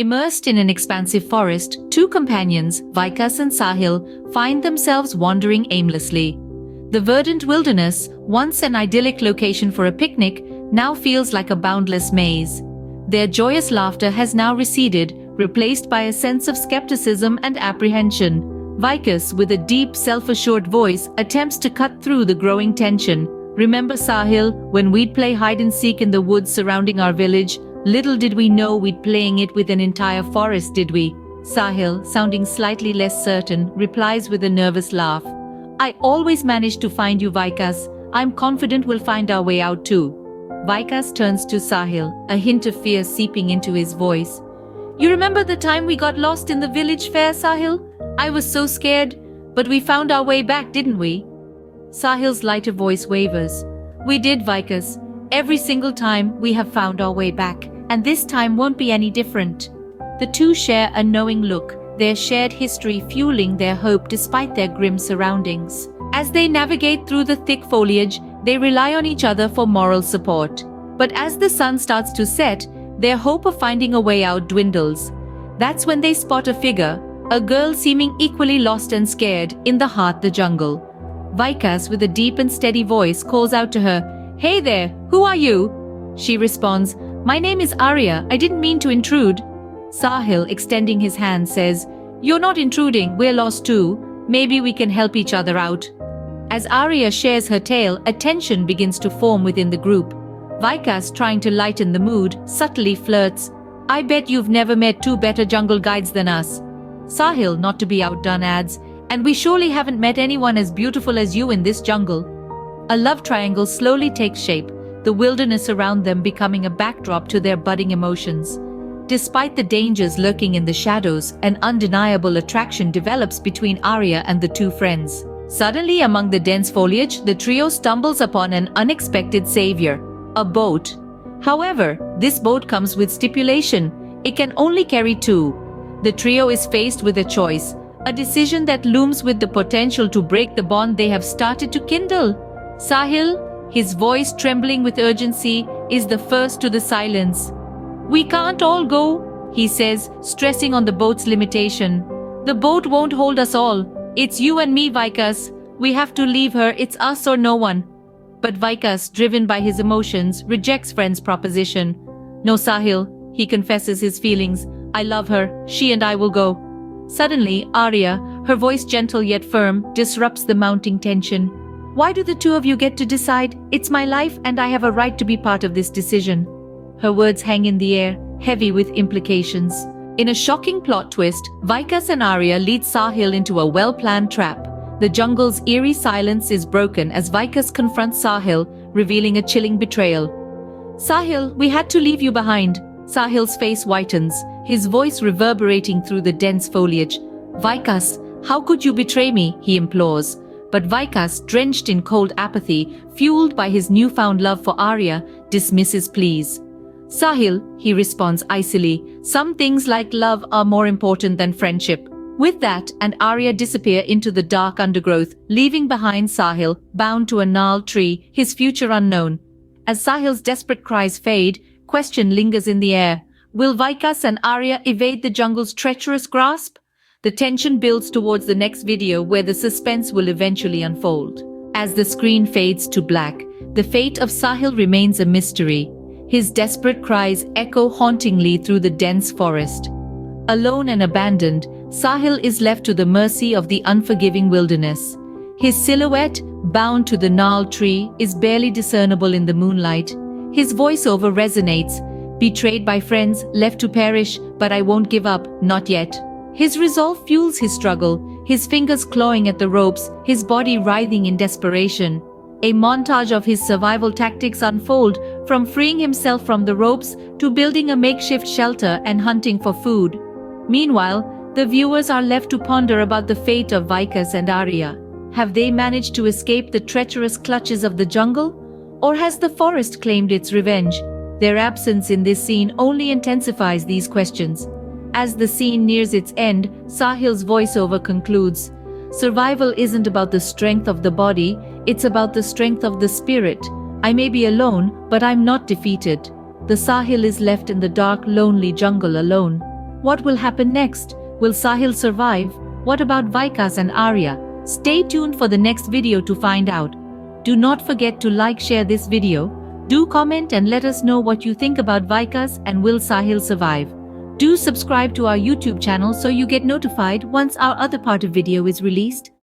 Immersed in an expansive forest, two companions, Vikas and Sahil, find themselves wandering aimlessly. The verdant wilderness, once an idyllic location for a picnic, now feels like a boundless maze. Their joyous laughter has now receded, replaced by a sense of skepticism and apprehension. Vikas, with a deep, self-assured voice, attempts to cut through the growing tension. "Remember, Sahil, when we'd play hide-and-seek in the woods surrounding our village? Little did we know we'd playing it with an entire forest, did we?" Sahil, sounding slightly less certain, replies with a nervous laugh. "I always manage to find you, Vikas. I'm confident we'll find our way out too." Vikas turns to Sahil, a hint of fear seeping into his voice. "You remember the time we got lost in the village fair, Sahil? I was so scared, but we found our way back, didn't we?" Sahil's lighter voice wavers. "We did, Vikas. Every single time we have found our way back, and this time won't be any different." The two share a knowing look, their shared history fueling their hope despite their grim surroundings. As they navigate through the thick foliage, they rely on each other for moral support. But as the sun starts to set, their hope of finding a way out dwindles. That's when they spot a figure, a girl seeming equally lost and scared, in the heart of the jungle. Vikas, with a deep and steady voice, calls out to her, "Hey there, who are you?" She responds, "My name is Arya, I didn't mean to intrude." Sahil, extending his hand, says, "You're not intruding, we're lost too. Maybe we can help each other out." As Arya shares her tale, a tension begins to form within the group. Vikas, trying to lighten the mood, subtly flirts, "I bet you've never met two better jungle guides than us." Sahil, not to be outdone, adds, "And we surely haven't met anyone as beautiful as you in this jungle." A love triangle slowly takes shape, the wilderness around them becoming a backdrop to their budding emotions. Despite the dangers lurking in the shadows, an undeniable attraction develops between Arya and the two friends. Suddenly, among the dense foliage, the trio stumbles upon an unexpected savior, a boat. However, this boat comes with stipulation. It can only carry two. The trio is faced with a choice, a decision that looms with the potential to break the bond they have started to kindle. Sahil, his voice trembling with urgency, is the first to the silence. "We can't all go," he says, stressing on the boat's limitation. "The boat won't hold us all. It's you and me, Vikas. We have to leave her, it's us or no one." But Vikas, driven by his emotions, rejects friend's proposition. "No, Sahil," he confesses his feelings. "I love her, she and I will go." Suddenly, Arya, her voice gentle yet firm, disrupts the mounting tension. "Why do the two of you get to decide? It's my life and I have a right to be part of this decision." Her words hang in the air, heavy with implications. In a shocking plot twist, Vikas and Arya lead Sahil into a well-planned trap. The jungle's eerie silence is broken as Vikas confronts Sahil, revealing a chilling betrayal. "Sahil, we had to leave you behind." Sahil's face whitens, his voice reverberating through the dense foliage. "Vikas, how could you betray me?" he implores. But Vikas, drenched in cold apathy, fueled by his newfound love for Arya, dismisses pleas. "Sahil," he responds icily, "some things like love are more important than friendship." With that, and Arya disappear into the dark undergrowth, leaving behind Sahil, bound to a gnarled tree, his future unknown. As Sahil's desperate cries fade, question lingers in the air. Will Vikas and Arya evade the jungle's treacherous grasp? The tension builds towards the next video where the suspense will eventually unfold. As the screen fades to black, the fate of Sahil remains a mystery. His desperate cries echo hauntingly through the dense forest. Alone and abandoned, Sahil is left to the mercy of the unforgiving wilderness. His silhouette, bound to the gnarled tree, is barely discernible in the moonlight. His voiceover resonates, "Betrayed by friends, left to perish, but I won't give up, not yet." His resolve fuels his struggle, his fingers clawing at the ropes, his body writhing in desperation. A montage of his survival tactics unfold, from freeing himself from the ropes to building a makeshift shelter and hunting for food. Meanwhile, the viewers are left to ponder about the fate of Vikas and Arya. Have they managed to escape the treacherous clutches of the jungle? Or has the forest claimed its revenge? Their absence in this scene only intensifies these questions. As the scene nears its end, Sahil's voiceover concludes, "Survival isn't about the strength of the body, it's about the strength of the spirit. I may be alone, but I'm not defeated." The Sahil is left in the dark, lonely jungle alone. What will happen next? Will Sahil survive? What about Vikas and Arya? Stay tuned for the next video to find out. Do not forget to like, share this video. Do comment and let us know what you think about Vikas and will Sahil survive. Do subscribe to our YouTube channel so you get notified once our other part of video is released.